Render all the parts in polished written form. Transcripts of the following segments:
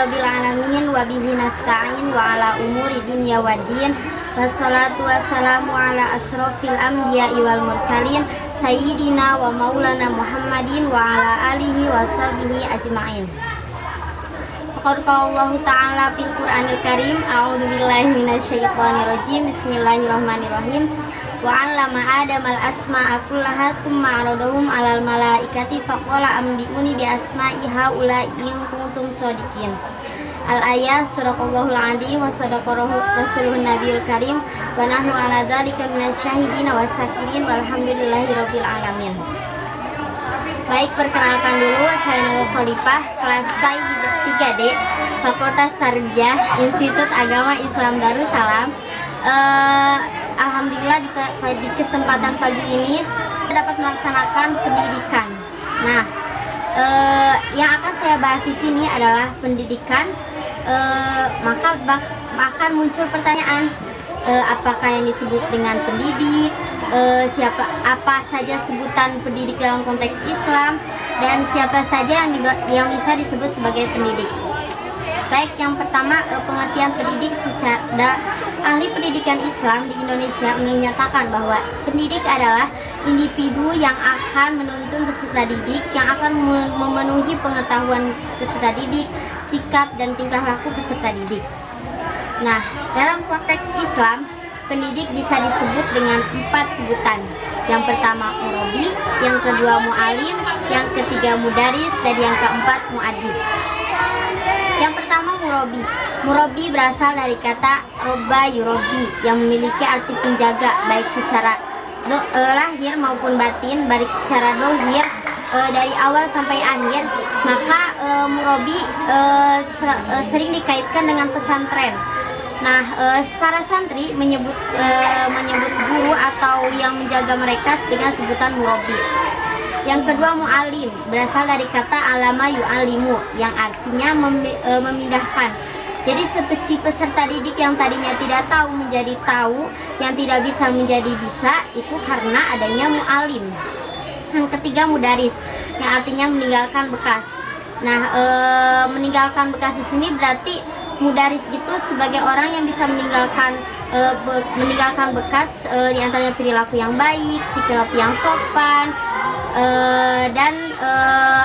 rabbil alamin wa bihi nasta'in wa ala umuri dunya waddin. Wassalatu wassalamu ala asrofil anbiya'i wal mursalin sayyidina wa maulana Muhammadin wa ala alihi wa sahbihi ajma'in. Qad qala Allah Ta'ala fil Qur'anil Karim, a'udzu billahi minasyaitonir rajim. Bismillahirrahmanirrahim. Wa 'allama Adam al-asma'a kullaha tsumma 'aradahum 'alal malaikati faqala ambi'uni bi asma'i haula'i in kuntum shadiqin. Al-ayah. Shadaqallahul 'azim wa shadaqa rasulun nabiyul karim wa nahnu 'ala dzalika minasyahidin wa syakirin walhamdulillahi rabbil alamin. Baik, perkenalkan dulu, saya Nurul Khalifah, kelas PAI 3D, Fakultas Tarbiyah, Institut Agama Islam Darussalam. Alhamdulillah di kesempatan pagi ini kita dapat melaksanakan pendidikan. Nah, yang akan saya bahas di sini adalah pendidikan. Maka akan muncul pertanyaan, apakah yang disebut dengan pendidik, apa saja sebutan pendidik dalam konteks Islam, dan siapa saja yang bisa disebut sebagai pendidik. Baik, yang pertama, pengertian pendidik secara ahli pendidikan Islam di Indonesia menyatakan bahwa pendidik adalah individu yang akan menuntun peserta didik, yang akan memenuhi pengetahuan peserta didik, sikap dan tingkah laku peserta didik. Nah, dalam konteks Islam, pendidik bisa disebut dengan 4 sebutan. Yang pertama murabi, yang kedua mu'alim, yang ketiga mudaris, dan yang keempat mu'adib. Yang pertama murabi. Murabi berasal dari kata robba yurabi, yang memiliki arti penjaga baik secara lahir maupun batin, baik secara dohir dari awal sampai akhir. Maka murabi sering dikaitkan dengan pesantren. Nah, para santri menyebut guru atau yang menjaga mereka dengan sebutan murabi. Yang kedua mu'alim, berasal dari kata alama yu'alimu, yang artinya memindahkan. Jadi si peserta didik yang tadinya tidak tahu menjadi tahu, yang tidak bisa menjadi bisa, itu karena adanya mu'alim. Yang ketiga mudaris, yang artinya meninggalkan bekas. Nah, meninggalkan bekas di sini berarti mudaris itu sebagai orang yang bisa meninggalkan bekas, diantaranya perilaku yang baik, sikap yang sopan, dan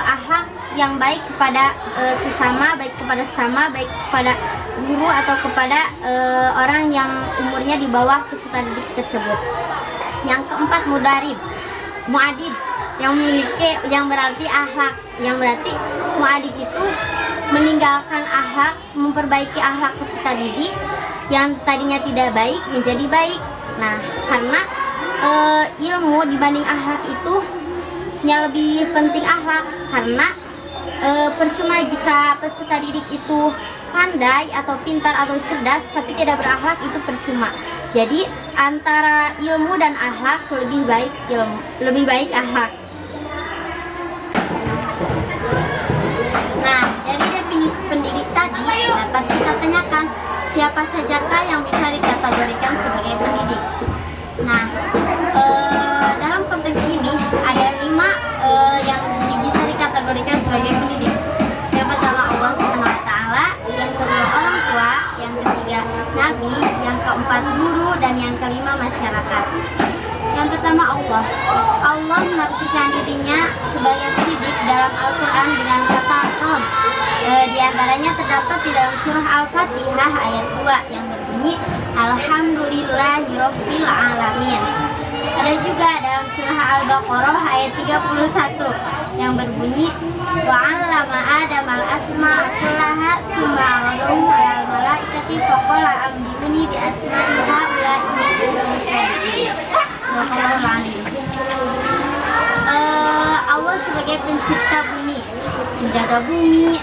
akhlak yang baik kepada sesama, baik kepada guru atau kepada orang yang umurnya di bawah peserta didik tersebut. Yang keempat muadib, yang berarti akhlak, yang berarti muadib itu meninggalkan akhlak, memperbaiki akhlak peserta didik yang tadinya tidak baik menjadi baik. Nah, karena ilmu dibanding akhlak itu yang lebih penting akhlak, karena percuma jika peserta didik itu pandai atau pintar atau cerdas tapi tidak berakhlak, itu percuma. Jadi antara ilmu dan akhlak lebih baik akhlak. Nah, dari definisi pendidik tadi dapat kita tanyakan, siapa sajakah yang bisa dikategorikan sebagai pendidik? Nah, dalam konteks ini ada 5 yang bisa dikategorikan sebagai pendidik. Yang pertama Allah SWT, yang kedua orang tua, yang ketiga nabi, yang keempat guru, dan yang kelima masyarakat. Yang pertama Allah menafsirkan dirinya sebagai pendidik dalam Al-Quran dengan kata Rabb. Di antaranya terdapat di dalam surah Al-Fatihah ayat 2 yang berbunyi Alhamdulillahirabbil alamin. Ada juga dalam surah Al-Baqarah ayat 31 yang berbunyi wa 'allama Adam al-asma'a kullaha tsumma 'aradahum 'alal malaikati faqala ambi'uni bi asma'i haula'i in kuntum shadiqin. Allah sebagai pencipta bumi, menjaga bumi,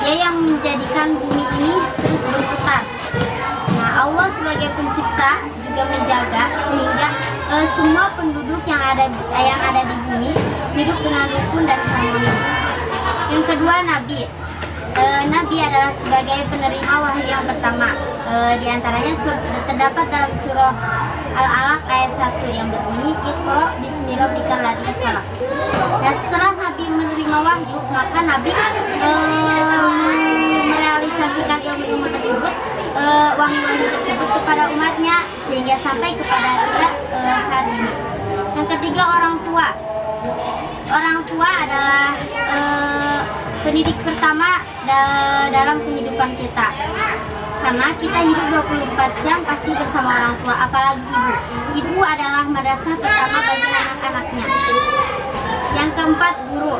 Dia yang menjadikan bumi ini terus berputar. Nah, Allah sebagai pencipta juga menjaga sehingga semua penduduk yang ada di bumi hidup dengan rukun dan harmonis. Yang kedua nabi. Nabi adalah sebagai penerima wahyu yang pertama. Di antaranya terdapat dalam surah Al-Alaq ayat 1 yang berbunyi Iqra bismi rabbikal ladzi khalaq. Dan setelah Nabi menerima wahyu, maka Nabi merealisasikan mensosialisasikan ilmu-ilmu tersebut, wahyu-wahyu tersebut kepada umatnya sehingga sampai kepada kita saat ini. Yang ketiga, orang tua. Orang tua adalah pendidik pertama dalam kehidupan kita. Karena kita hidup 24 jam pasti bersama orang tua, apalagi ibu. Ibu adalah madrasah pertama bagi anak-anaknya. Yang keempat, guru.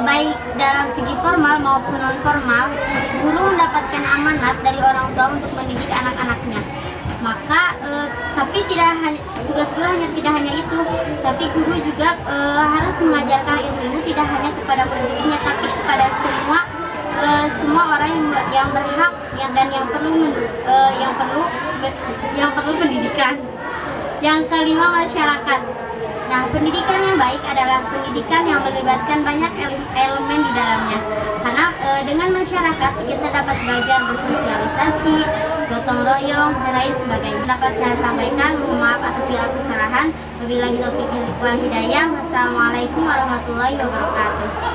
Baik dalam segi formal maupun non formal, guru mendapatkan amanat dari orang tua untuk mendidik anak-anaknya. Maka tapi tugas guru tidak hanya itu, tapi guru juga harus mengajarkan ilmu tidak hanya kepada murid-muridnya, tapi kepada semua orang yang berhak dan yang perlu pendidikan. Yang kelima, masyarakat. Nah, pendidikan yang baik adalah pendidikan yang melibatkan banyak elemen di dalamnya. Karena dengan masyarakat kita dapat belajar bersosialisasi, gotong royong, dan lain sebagainya. Dapat saya sampaikan, mohon maaf atas segala kesalahan. Wabillahi taufiq wal hidayah. Wassalamualaikum warahmatullahi wabarakatuh.